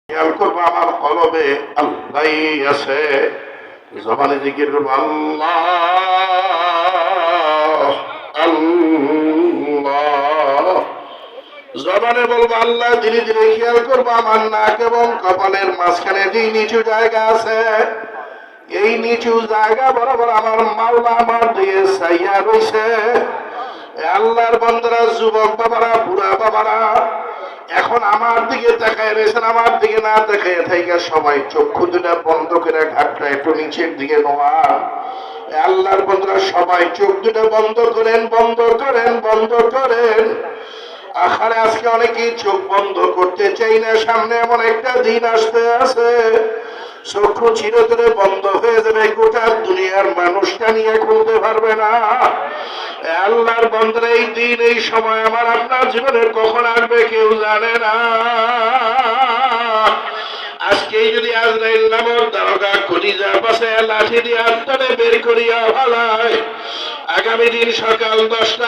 খেয়াল করবো আমার কলবে আল্লাহ আছে, জবানে জিকির করবো আল্লাহ আল্লাহ, জবানে বলবো আল্লাহ। ধীরে ধীরে খেয়াল করবো আমার নাক এবং কপালের মাঝখানে যে নিচু জায়গা আছে, এই নিচু জায়গা বরাবর আমার মাওলা আমার দিয়ে চাইয়া রয়েছে। আল্লাহর বান্দারা, যুবক বাবারা, বুড়া বাবারা, এখন আমার দিকে তাকায় রয়েছেন। আমার দিকে না তাকায় থাইকা সবাই চক্ষু দুটা বন্ধ করে ঘাটটা একটু নিচের দিকে নোয়া। আল্লাহর বান্দারা সবাই চোখ দুটা বন্ধ করেন, বন্ধ করেন, বন্ধ করেন। আখারে আজকে অনেকেই চোখ বন্ধ করতে চাই না, সামনে এমন একটা দিন আসতে আছে চক্ষু চিরতরে বন্ধ হয়ে যাবে, গোটা দুনিয়ার মানুষটা নিয়ে খুলতে পারবে না। আল্লাহর বান্দারা, এই দিন এই সময় আমার আপনার জীবনে কখন আসবে কেউ জানে না। আজকেই যদি আজরাইল নামক দারোগা কলিজা পাশে লাঠি দিয়ে আত্মারে বের করিয়া ভালায়, আগামী দিন সকাল 10টা